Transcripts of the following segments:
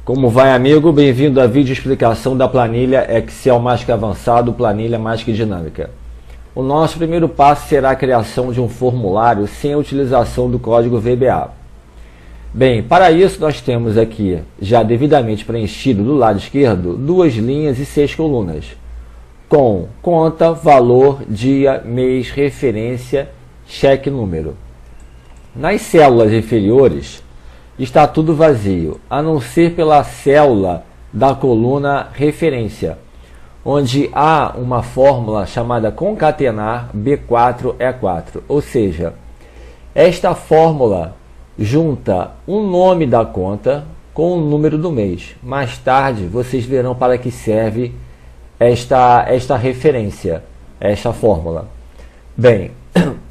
Como vai, amigo? Bem-vindo à vídeo explicação da planilha Excel mais que avançado, planilha mais que dinâmica. O nosso primeiro passo será a criação de um formulário sem a utilização do código VBA. Bem, para isso nós temos aqui, já devidamente preenchido do lado esquerdo, 2 linhas e 6 colunas, com conta, valor, dia, mês, referência, cheque, número. Nas células inferiores, está tudo vazio, a não ser pela célula da coluna referência, onde há uma fórmula chamada concatenar B4E4, ou seja, esta fórmula junta o nome da conta com o número do mês. Mais tarde vocês verão para que serve esta referência, esta fórmula. Bem,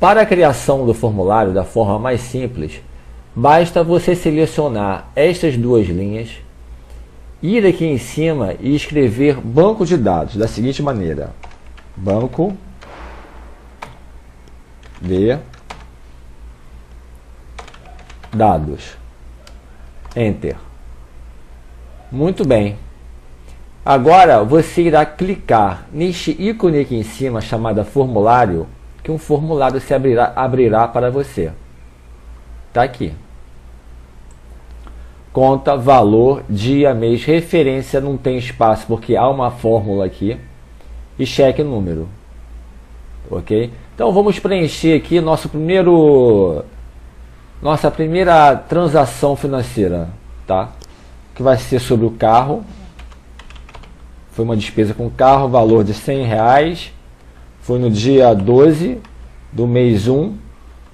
para a criação do formulário da forma mais simples, basta você selecionar estas 2 linhas, ir aqui em cima e escrever banco de dados da seguinte maneira: banco de dados. Enter. Muito bem. Agora você irá clicar neste ícone aqui em cima chamado formulário, que um formulário se abrirá para você. Está aqui. Conta, valor, dia, mês, referência não tem espaço porque há uma fórmula aqui, e cheque, número. Ok? Então vamos preencher aqui nossa primeira transação financeira, tá? Que vai ser sobre o carro. Foi uma despesa com carro, valor de R$100. Foi no dia 12 do mês 1,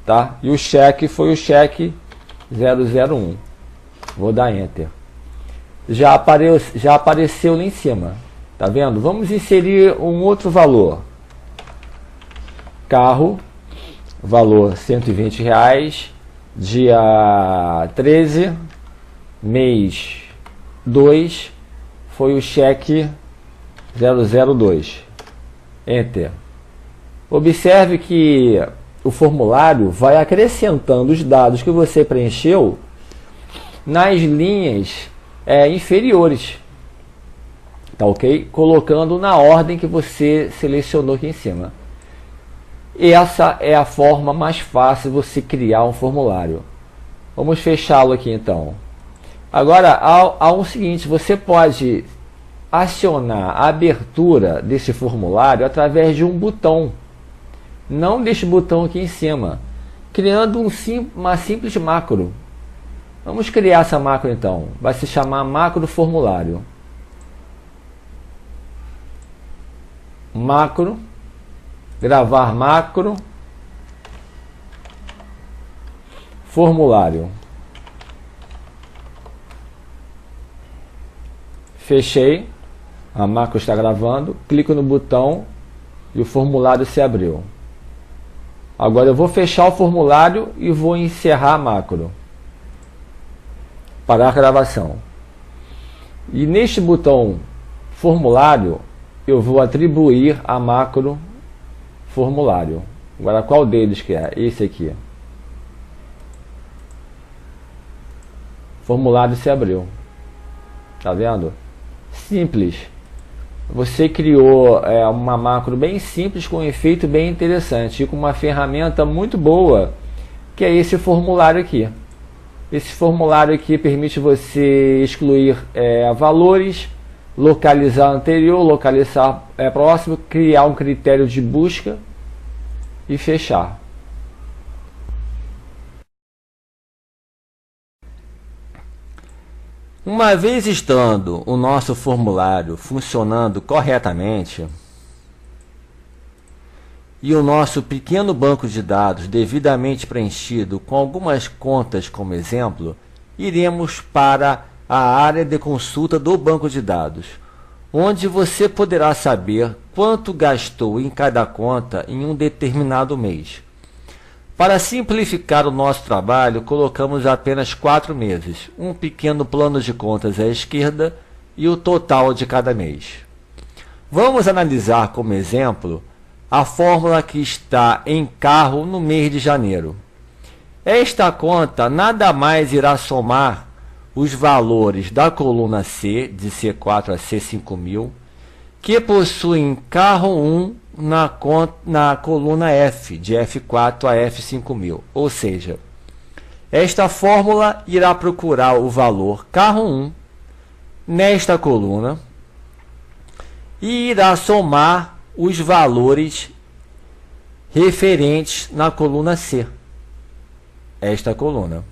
tá? E o cheque foi o cheque 001. Vou dar Enter. Já apareceu lá em cima. Tá vendo? Vamos inserir um outro valor. Carro, valor R$120. Dia 13, mês 2, foi o cheque 002. Enter. Observe que o formulário vai acrescentando os dados que você preencheu nas linhas inferiores, tá ok? Colocando na ordem que você selecionou aqui em cima. Essa é a forma mais fácil de você criar um formulário. Vamos fechá-lo aqui então. Agora, há um seguinte: você pode acionar a abertura desse formulário através de um botão, não deste botão aqui em cima, criando uma simples macro. Vamos criar essa macro então. Vai se chamar macro formulário. Macro, gravar macro, formulário. Fechei, a macro está gravando, clico no botão e o formulário se abriu. Agora eu vou fechar o formulário e vou encerrar a macro. Parar a gravação. E neste botão formulário eu vou atribuir a macro formulário. Agora qual deles que é? Esse aqui. Formulário se abriu. Tá vendo? Simples. Você criou uma macro bem simples com um efeito bem interessante e com uma ferramenta muito boa, que é esse formulário aqui. Esse formulário aqui permite você excluir valores, localizar anterior, localizar próximo, criar um critério de busca e fechar. Uma vez estando o nosso formulário funcionando corretamente e o nosso pequeno banco de dados devidamente preenchido com algumas contas como exemplo, iremos para a área de consulta do banco de dados, onde você poderá saber quanto gastou em cada conta em um determinado mês. Para simplificar o nosso trabalho, colocamos apenas 4 meses, um pequeno plano de contas à esquerda e o total de cada mês. Vamos analisar como exemplo a fórmula que está em carro no mês de janeiro. Esta conta nada mais irá somar os valores da coluna C, de C4 a C5000, que possuem carro 1 na coluna F, de F4 a F5000. Ou seja, esta fórmula irá procurar o valor carro 1 nesta coluna e irá somar os valores referentes na coluna C, esta coluna.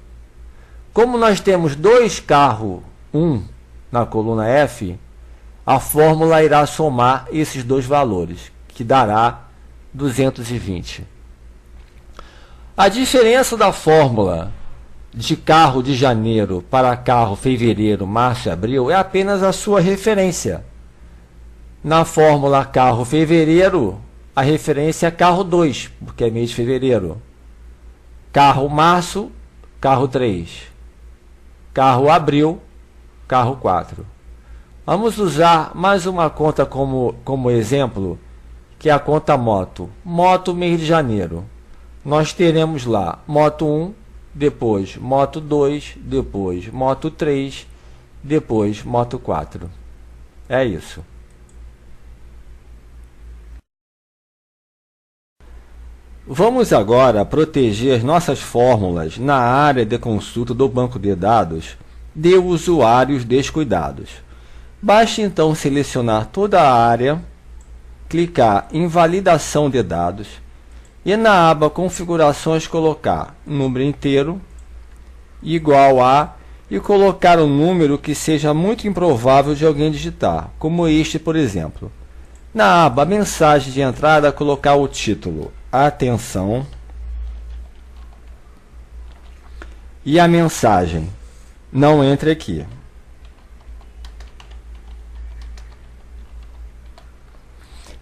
Como nós temos dois carro 1 na coluna F, a fórmula irá somar esses dois valores, que dará 220. A diferença da fórmula de carro de janeiro para carro fevereiro, março e abril é apenas a sua referência. Na fórmula carro fevereiro, a referência é carro 2, porque é mês de fevereiro. Carro março, carro 3. Carro abril, carro 4. Vamos usar mais uma conta como exemplo, que é a conta moto. Moto mês de janeiro. Nós teremos lá moto 1, depois moto 2, depois moto 3, depois moto 4. É isso. Vamos agora proteger nossas fórmulas na área de consulta do banco de dados de usuários descuidados. Basta então selecionar toda a área, clicar em validação de dados e na aba configurações colocar número inteiro igual a e colocar um número que seja muito improvável de alguém digitar, como este, por exemplo. Na aba mensagem de entrada, colocar o título atenção e a mensagem não entre aqui.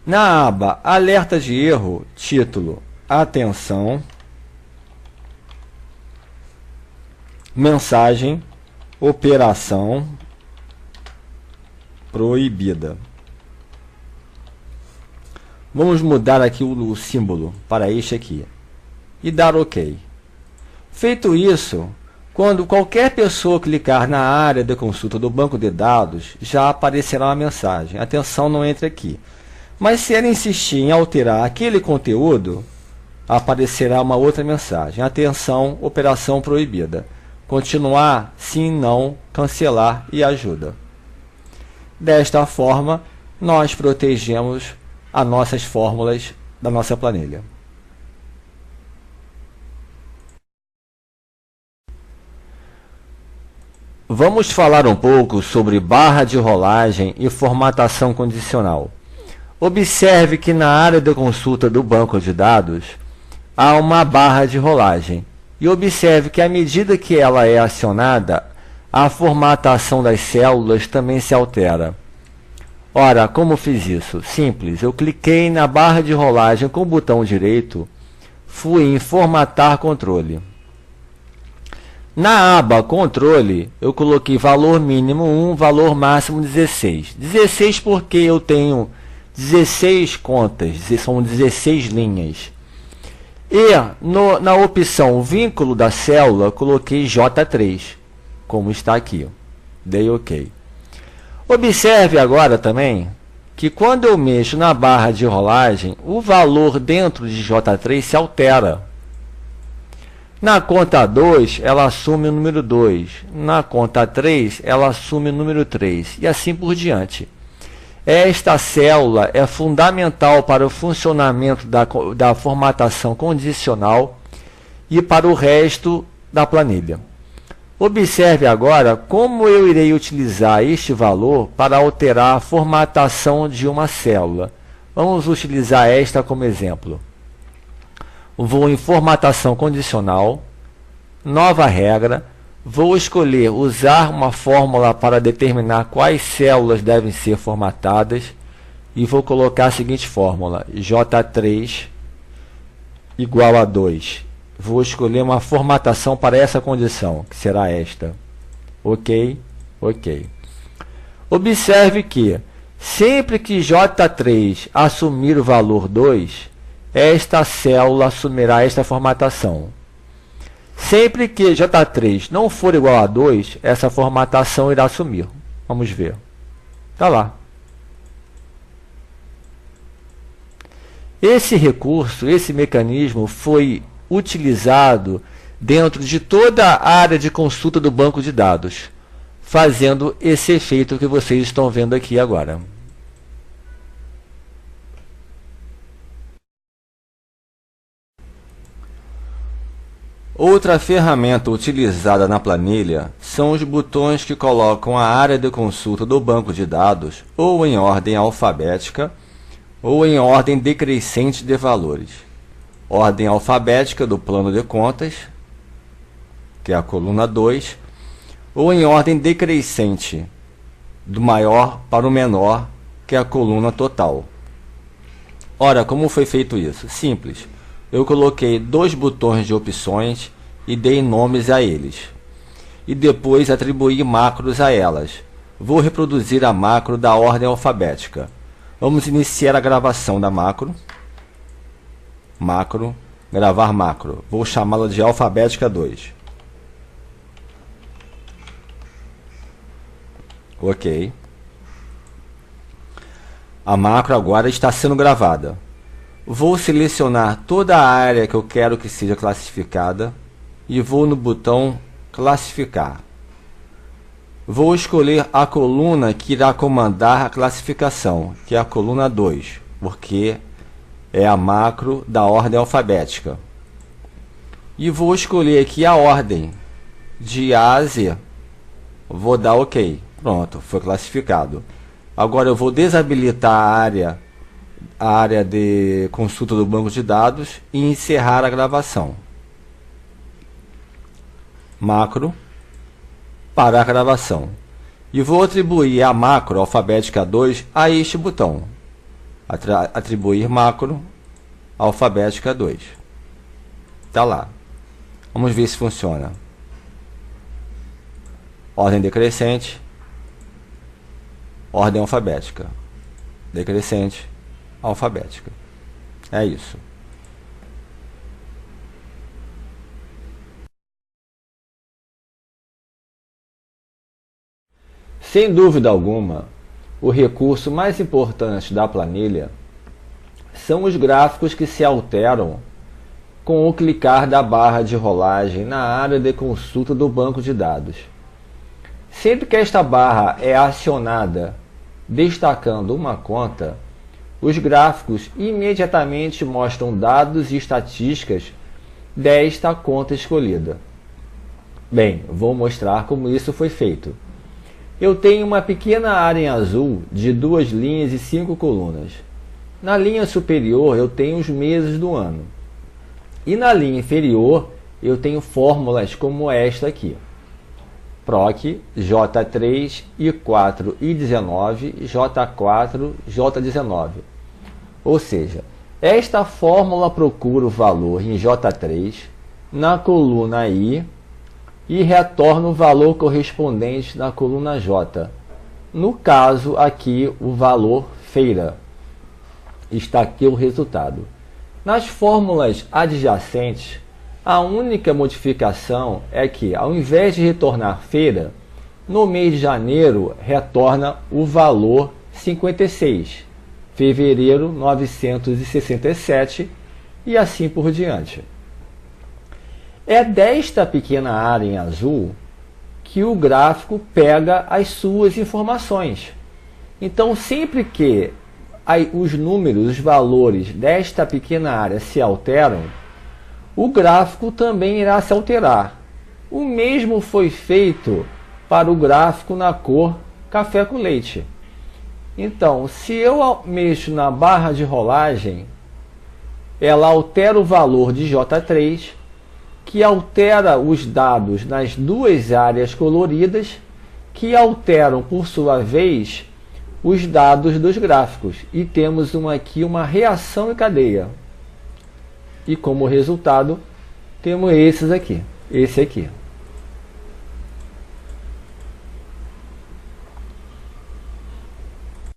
Na aba alerta de erro, título atenção, mensagem operação proibida. Vamos mudar aqui o símbolo para este aqui e dar OK. Feito isso, quando qualquer pessoa clicar na área de consulta do banco de dados, já aparecerá uma mensagem: atenção, não entre aqui. Mas se ela insistir em alterar aquele conteúdo, aparecerá uma outra mensagem: atenção, operação proibida. Continuar, sim, não, cancelar e ajuda. Desta forma, nós protegemos as nossas fórmulas da nossa planilha. Vamos falar um pouco sobre barra de rolagem e formatação condicional. Observe que na área de consulta do banco de dados há uma barra de rolagem. E observe que à medida que ela é acionada, a formatação das células também se altera. Ora, como fiz isso? Simples, eu cliquei na barra de rolagem com o botão direito, fui em formatar controle. Na aba controle, eu coloquei valor mínimo 1, valor máximo 16. 16 porque eu tenho 16 contas, são 16 linhas. E na opção vínculo da célula, coloquei J3, como está aqui. Dei OK. Observe agora também que quando eu mexo na barra de rolagem, o valor dentro de J3 se altera. Na conta 2, ela assume o número 2. Na conta 3, ela assume o número 3. E assim por diante. Esta célula é fundamental para o funcionamento da formatação condicional e para o resto da planilha. Observe agora como eu irei utilizar este valor para alterar a formatação de uma célula. Vamos utilizar esta como exemplo. Vou em formatação condicional, nova regra, vou escolher usar uma fórmula para determinar quais células devem ser formatadas e vou colocar a seguinte fórmula: J3 igual a 2. Vou escolher uma formatação para essa condição, que será esta. OK, OK. Observe que, sempre que J3 assumir o valor 2, esta célula assumirá esta formatação. Sempre que J3 não for igual a 2, essa formatação irá sumir. Vamos ver. Está lá. Esse recurso, esse mecanismo foi utilizado dentro de toda a área de consulta do banco de dados, fazendo esse efeito que vocês estão vendo aqui agora. Outra ferramenta utilizada na planilha são os botões que colocam a área de consulta do banco de dados ou em ordem alfabética ou em ordem decrescente de valores. Ordem alfabética do plano de contas, que é a coluna 2, ou em ordem decrescente, do maior para o menor, que é a coluna total. Ora, como foi feito isso? Simples. Eu coloquei 2 botões de opções e dei nomes a eles. E depois atribuí macros a elas. Vou reproduzir a macro da ordem alfabética. Vamos iniciar a gravação da macro. Macro, gravar macro. Vou chamá-la de alfabética 2. Ok. A macro agora está sendo gravada. Vou selecionar toda a área que eu quero que seja classificada e vou no botão classificar. Vou escolher a coluna que irá comandar a classificação, que é a coluna 2, porque é a macro da ordem alfabética. E vou escolher aqui a ordem de A a Z. Vou dar OK. Pronto, foi classificado. Agora eu vou desabilitar a área de consulta do banco de dados e encerrar a gravação. Macro, parar a gravação. E vou atribuir a macro alfabética 2 a este botão. Atribuir macro alfabética 2. Está lá. Vamos ver se funciona. Ordem decrescente. Ordem alfabética. Decrescente. Alfabética. É isso. Sem dúvida alguma, o recurso mais importante da planilha são os gráficos que se alteram com o clicar da barra de rolagem na área de consulta do banco de dados. Sempre que esta barra é acionada destacando uma conta, os gráficos imediatamente mostram dados e estatísticas desta conta escolhida. Bem, vou mostrar como isso foi feito. Eu tenho uma pequena área em azul de 2 linhas e 5 colunas. Na linha superior eu tenho os meses do ano. E na linha inferior eu tenho fórmulas como esta aqui. PROC, J3, I4, I19, J4, J19. Ou seja, esta fórmula procura o valor em J3 na coluna I e retorna o valor correspondente na coluna J. No caso aqui, o valor feira. Está aqui o resultado. Nas fórmulas adjacentes, a única modificação é que, ao invés de retornar feira, no mês de janeiro retorna o valor 56, fevereiro 967 e assim por diante. É desta pequena área em azul que o gráfico pega as suas informações. Então, sempre que os números, os valores desta pequena área se alteram, o gráfico também irá se alterar. O mesmo foi feito para o gráfico na cor café com leite. Então, se eu mexo na barra de rolagem, ela altera o valor de J3, que altera os dados nas duas áreas coloridas, que alteram, por sua vez, os dados dos gráficos. E temos aqui uma reação em cadeia. E como resultado, temos esse aqui.